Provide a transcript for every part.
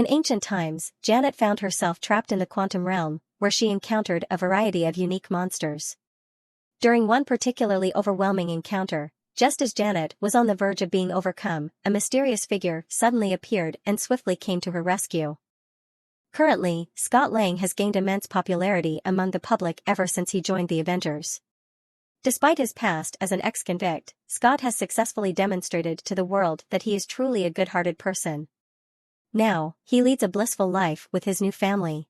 In ancient times, Janet found herself trapped in the quantum realm, where she encountered a variety of unique monsters. During one particularly overwhelming encounter, just as Janet was on the verge of being overcome, a mysterious figure suddenly appeared and swiftly came to her rescue. Currently, Scott Lang has gained immense popularity among the public ever since he joined the Avengers. Despite his past as an ex-convict, Scott has successfully demonstrated to the world that he is truly a good-hearted person. Now, he leads a blissful life with his new family.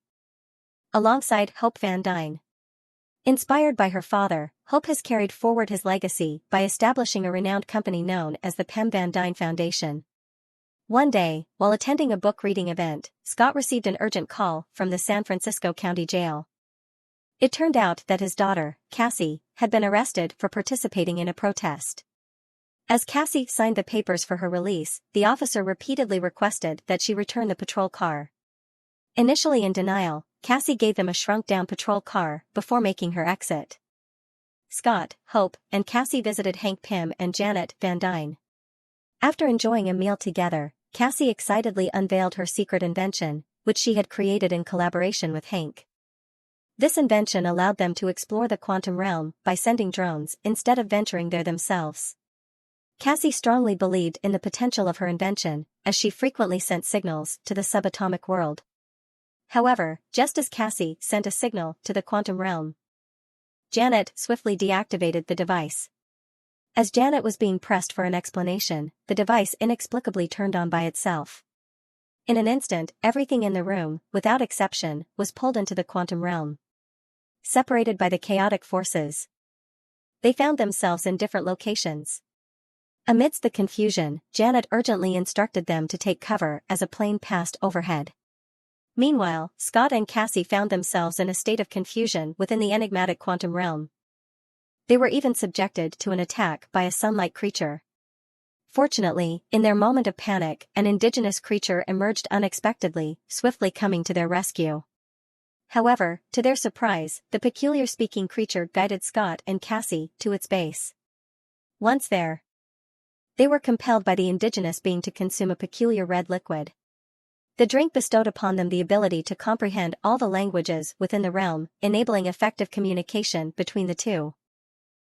Alongside Hope Van Dyne. Inspired by her father, Hope has carried forward his legacy by establishing a renowned company known as the Pem Van Dyne Foundation. One day, while attending a book reading event, Scott received an urgent call from the San Francisco County Jail. It turned out that his daughter, Cassie, had been arrested for participating in a protest. As Cassie signed the papers for her release, the officer repeatedly requested that she return the patrol car. Initially in denial, Cassie gave them a shrunk-down patrol car before making her exit. Scott, Hope, and Cassie visited Hank Pym and Janet Van Dyne. After enjoying a meal together, Cassie excitedly unveiled her secret invention, which she had created in collaboration with Hank. This invention allowed them to explore the quantum realm by sending drones instead of venturing there themselves. Cassie strongly believed in the potential of her invention, as she frequently sent signals to the subatomic world. However, just as Cassie sent a signal to the quantum realm, Janet swiftly deactivated the device. As Janet was being pressed for an explanation, the device inexplicably turned on by itself. In an instant, everything in the room, without exception, was pulled into the quantum realm. Separated by the chaotic forces, they found themselves in different locations. Amidst the confusion, Janet urgently instructed them to take cover as a plane passed overhead. Meanwhile, Scott and Cassie found themselves in a state of confusion within the enigmatic quantum realm. They were even subjected to an attack by a sun-like creature. Fortunately, in their moment of panic, an indigenous creature emerged unexpectedly, swiftly coming to their rescue. However, to their surprise, the peculiar speaking creature guided Scott and Cassie to its base. Once there, they were compelled by the indigenous being to consume a peculiar red liquid. The drink bestowed upon them the ability to comprehend all the languages within the realm, enabling effective communication between the two.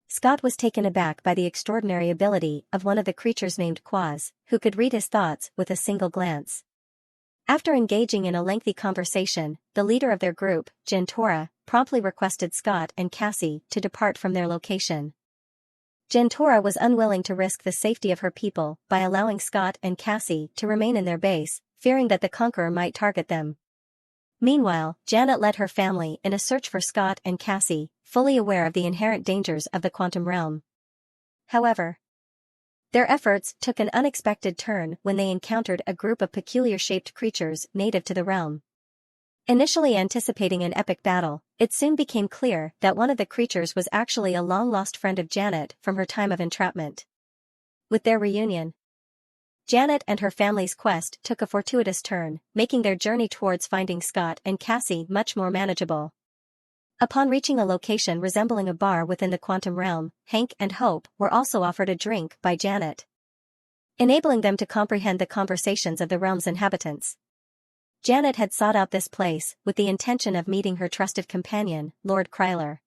Scott was taken aback by the extraordinary ability of one of the creatures named Quaz, who could read his thoughts with a single glance. After engaging in a lengthy conversation, the leader of their group, Gentora, promptly requested Scott and Cassie to depart from their location. Gentora was unwilling to risk the safety of her people by allowing Scott and Cassie to remain in their base, fearing that the Conqueror might target them. Meanwhile, Janet led her family in a search for Scott and Cassie, fully aware of the inherent dangers of the quantum realm. However, their efforts took an unexpected turn when they encountered a group of peculiar-shaped creatures native to the realm. Initially anticipating an epic battle, it soon became clear that one of the creatures was actually a long-lost friend of Janet from her time of entrapment. With their reunion, Janet and her family's quest took a fortuitous turn, making their journey towards finding Scott and Cassie much more manageable. Upon reaching a location resembling a bar within the quantum realm, Hank and Hope were also offered a drink by Janet, enabling them to comprehend the conversations of the realm's inhabitants. Janet had sought out this place with the intention of meeting her trusted companion, Lord Kryler.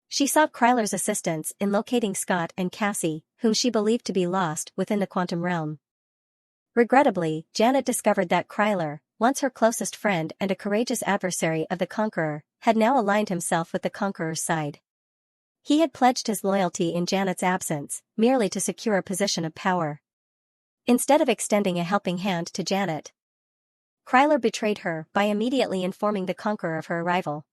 She sought Kryler's assistance in locating Scott and Cassie, whom she believed to be lost within the quantum realm. Regrettably, Janet discovered that Kryler, once her closest friend and a courageous adversary of the Conqueror, had now aligned himself with the Conqueror's side. He had pledged his loyalty in Janet's absence, merely to secure a position of power. Instead of extending a helping hand to Janet, Kryler betrayed her by immediately informing the Conqueror of her arrival.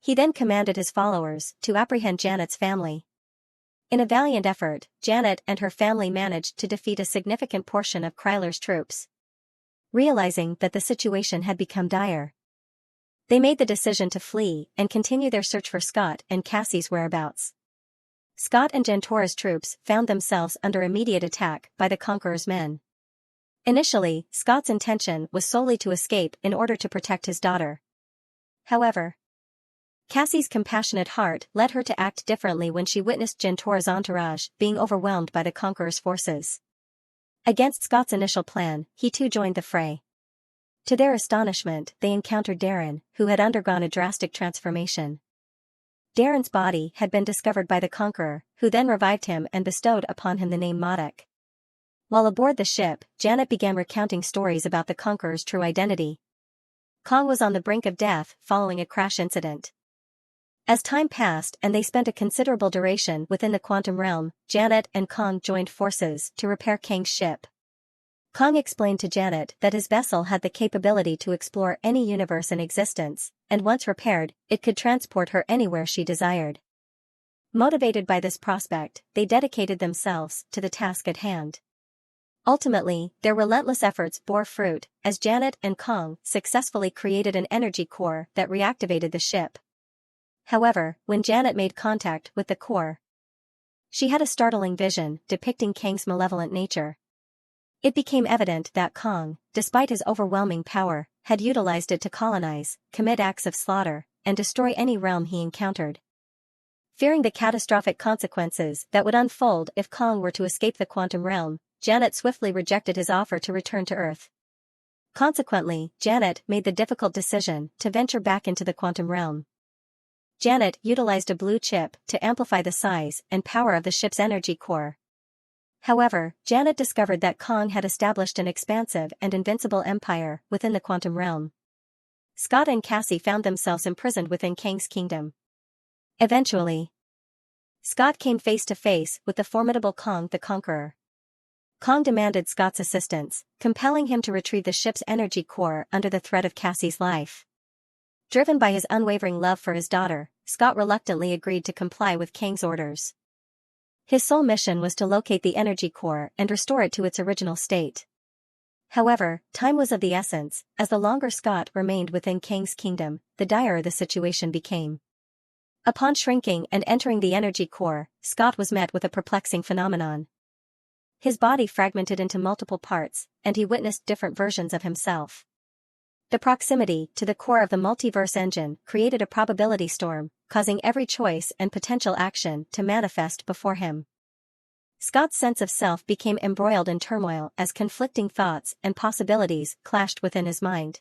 He then commanded his followers to apprehend Janet's family. In a valiant effort, Janet and her family managed to defeat a significant portion of Kryler's troops. Realizing that the situation had become dire, they made the decision to flee and continue their search for Scott and Cassie's whereabouts. Scott and Gentora's troops found themselves under immediate attack by the Conqueror's men. Initially, Scott's intention was solely to escape in order to protect his daughter. However, Cassie's compassionate heart led her to act differently when she witnessed Gentora's entourage being overwhelmed by the Conqueror's forces. Against Scott's initial plan, he too joined the fray. To their astonishment, they encountered Darren, who had undergone a drastic transformation. Darren's body had been discovered by the Conqueror, who then revived him and bestowed upon him the name Modok. While aboard the ship, Janet began recounting stories about the Conqueror's true identity. Kong was on the brink of death following a crash incident. As time passed and they spent a considerable duration within the quantum realm, Janet and Kong joined forces to repair Kang's ship. Kong explained to Janet that his vessel had the capability to explore any universe in existence, and once repaired, it could transport her anywhere she desired. Motivated by this prospect, they dedicated themselves to the task at hand. Ultimately, their relentless efforts bore fruit, as Janet and Kong successfully created an energy core that reactivated the ship. However, when Janet made contact with the core, she had a startling vision depicting Kang's malevolent nature. It became evident that Kong, despite his overwhelming power, had utilized it to colonize, commit acts of slaughter, and destroy any realm he encountered. Fearing the catastrophic consequences that would unfold if Kong were to escape the quantum realm, Janet swiftly rejected his offer to return to Earth. Consequently, Janet made the difficult decision to venture back into the quantum realm. Janet utilized a blue chip to amplify the size and power of the ship's energy core. However, Janet discovered that Kong had established an expansive and invincible empire within the quantum realm. Scott and Cassie found themselves imprisoned within Kang's kingdom. Eventually, Scott came face to face with the formidable Kong the Conqueror. Kong demanded Scott's assistance, compelling him to retrieve the ship's energy core under the threat of Cassie's life. Driven by his unwavering love for his daughter, Scott reluctantly agreed to comply with Kang's orders. His sole mission was to locate the energy core and restore it to its original state. However, time was of the essence, as the longer Scott remained within Kang's kingdom, the direr the situation became. Upon shrinking and entering the energy core, Scott was met with a perplexing phenomenon. His body fragmented into multiple parts, and he witnessed different versions of himself. The proximity to the core of the multiverse engine created a probability storm, causing every choice and potential action to manifest before him. Scott's sense of self became embroiled in turmoil as conflicting thoughts and possibilities clashed within his mind.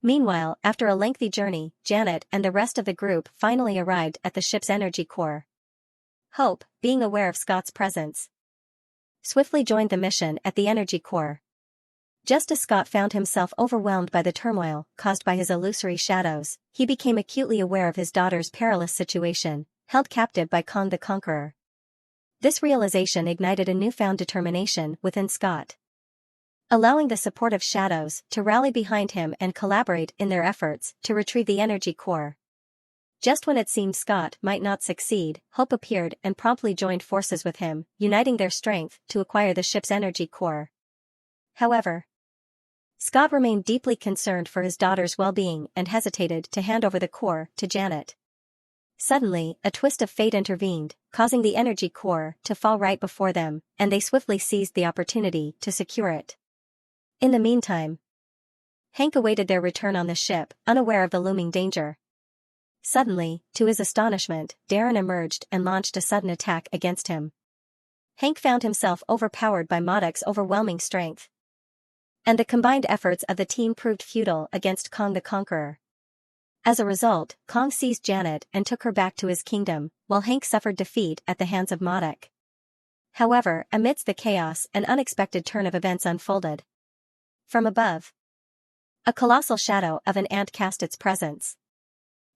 Meanwhile, after a lengthy journey, Janet and the rest of the group finally arrived at the ship's energy core. Hope, being aware of Scott's presence, swiftly joined the mission at the energy core. Just as Scott found himself overwhelmed by the turmoil caused by his illusory shadows, he became acutely aware of his daughter's perilous situation, held captive by Kong the Conqueror. This realization ignited a newfound determination within Scott. Allowing the support of shadows to rally behind him and collaborate in their efforts to retrieve the energy core. Just when it seemed Scott might not succeed, Hope appeared and promptly joined forces with him, uniting their strength to acquire the ship's energy core. However, Scott remained deeply concerned for his daughter's well-being and hesitated to hand over the core to Janet. Suddenly, a twist of fate intervened, causing the energy core to fall right before them, and they swiftly seized the opportunity to secure it. In the meantime, Hank awaited their return on the ship, unaware of the looming danger. Suddenly, to his astonishment, Darren emerged and launched a sudden attack against him. Hank found himself overpowered by Modok's overwhelming strength. And the combined efforts of the team proved futile against Kong the Conqueror. As a result, Kong seized Janet and took her back to his kingdom, while Hank suffered defeat at the hands of Modok. However, amidst the chaos, an unexpected turn of events unfolded. From above, a colossal shadow of an ant cast its presence.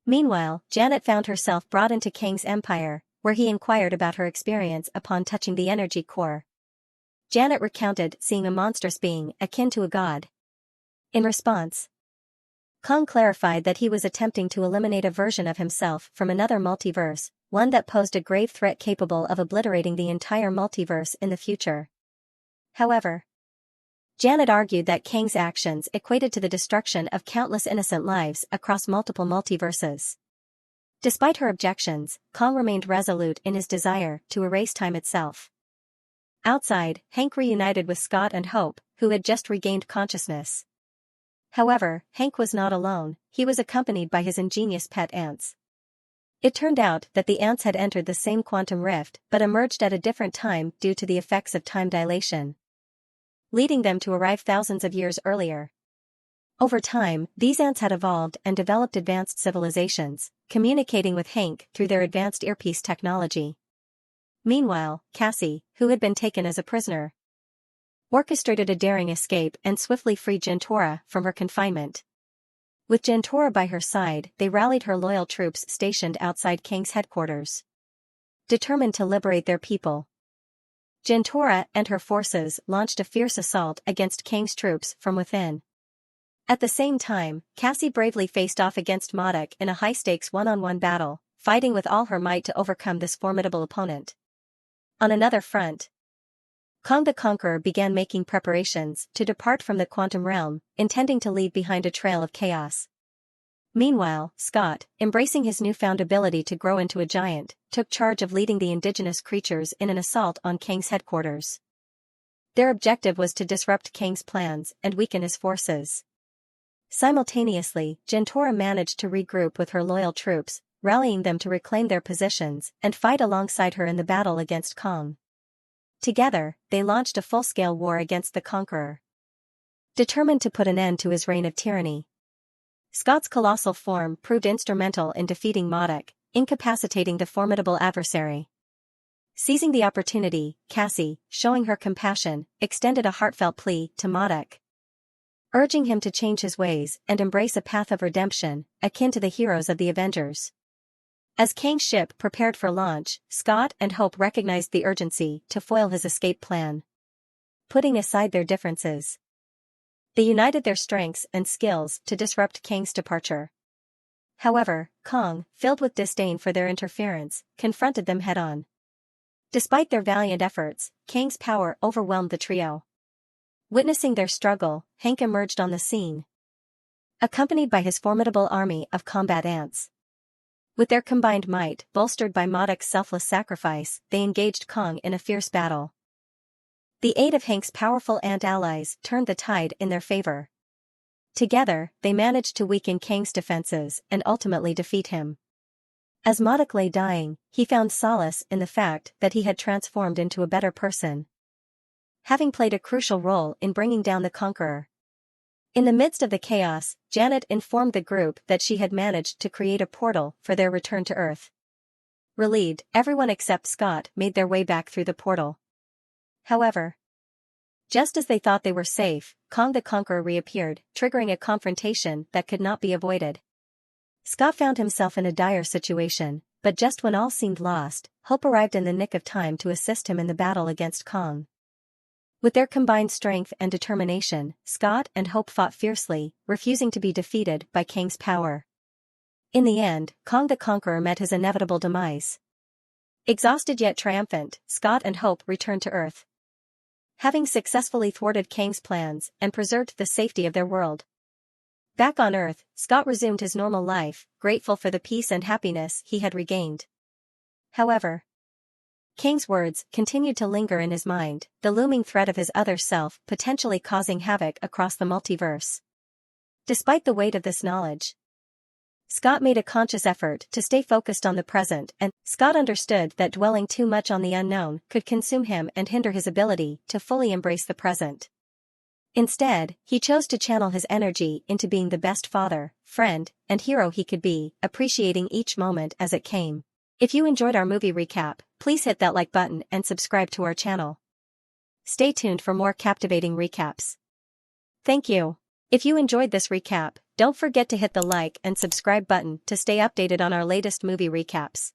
Meanwhile, Janet found herself brought into Kang's empire, where he inquired about her experience upon touching the energy core. Janet recounted seeing a monstrous being akin to a god. In response, Kong clarified that he was attempting to eliminate a version of himself from another multiverse, one that posed a grave threat capable of obliterating the entire multiverse in the future. However, Janet argued that Kang's actions equated to the destruction of countless innocent lives across multiple multiverses. Despite her objections, Kong remained resolute in his desire to erase time itself. Outside, Hank reunited with Scott and Hope, who had just regained consciousness. However, Hank was not alone, he was accompanied by his ingenious pet ants. It turned out that the ants had entered the same quantum rift but emerged at a different time due to the effects of time dilation, leading them to arrive thousands of years earlier. Over time, these ants had evolved and developed advanced civilizations, communicating with Hank through their advanced earpiece technology. Meanwhile, Cassie, who had been taken as a prisoner, orchestrated a daring escape and swiftly freed Jentora from her confinement. With Jentora by her side, they rallied her loyal troops stationed outside Kang's headquarters, determined to liberate their people. Jentora and her forces launched a fierce assault against Kang's troops from within. At the same time, Cassie bravely faced off against Modok in a high-stakes one-on-one battle, fighting with all her might to overcome this formidable opponent. On another front, Kang the Conqueror began making preparations to depart from the quantum realm, intending to leave behind a trail of chaos. Meanwhile, Scott, embracing his newfound ability to grow into a giant, took charge of leading the indigenous creatures in an assault on Kang's headquarters. Their objective was to disrupt Kang's plans and weaken his forces. Simultaneously, Jentora managed to regroup with her loyal troops, rallying them to reclaim their positions and fight alongside her in the battle against Kang. Together, they launched a full-scale war against the Conqueror, determined to put an end to his reign of tyranny. Scott's colossal form proved instrumental in defeating Modok, incapacitating the formidable adversary. Seizing the opportunity, Cassie, showing her compassion, extended a heartfelt plea to Modok, urging him to change his ways and embrace a path of redemption, akin to the heroes of the Avengers. As Kang's ship prepared for launch, Scott and Hope recognized the urgency to foil his escape plan. Putting aside their differences, they united their strengths and skills to disrupt Kang's departure. However, Kang, filled with disdain for their interference, confronted them head-on. Despite their valiant efforts, Kang's power overwhelmed the trio. Witnessing their struggle, Hank emerged on the scene, accompanied by his formidable army of combat ants. With their combined might, bolstered by Modok's selfless sacrifice, they engaged Kang in a fierce battle. The aid of Hank's powerful ant allies turned the tide in their favor. Together, they managed to weaken Kang's defenses and ultimately defeat him. As Modok lay dying, he found solace in the fact that he had transformed into a better person, having played a crucial role in bringing down the Conqueror. In the midst of the chaos, Janet informed the group that she had managed to create a portal for their return to Earth. Relieved, everyone except Scott made their way back through the portal. However, just as they thought they were safe, Kang the Conqueror reappeared, triggering a confrontation that could not be avoided. Scott found himself in a dire situation, but just when all seemed lost, Hope arrived in the nick of time to assist him in the battle against Kang. With their combined strength and determination, Scott and Hope fought fiercely, refusing to be defeated by Kang's power. In the end, Kang the Conqueror met his inevitable demise. Exhausted yet triumphant, Scott and Hope returned to Earth, having successfully thwarted Kang's plans and preserved the safety of their world. Back on Earth, Scott resumed his normal life, grateful for the peace and happiness he had regained. However, Kang's words continued to linger in his mind, the looming threat of his other self potentially causing havoc across the multiverse. Despite the weight of this knowledge, Scott made a conscious effort to stay focused on the present, and Scott understood that dwelling too much on the unknown could consume him and hinder his ability to fully embrace the present. Instead, he chose to channel his energy into being the best father, friend, and hero he could be, appreciating each moment as it came. If you enjoyed our movie recap, please hit that like button and subscribe to our channel. Stay tuned for more captivating recaps. Thank you. If you enjoyed this recap, don't forget to hit the like and subscribe button to stay updated on our latest movie recaps.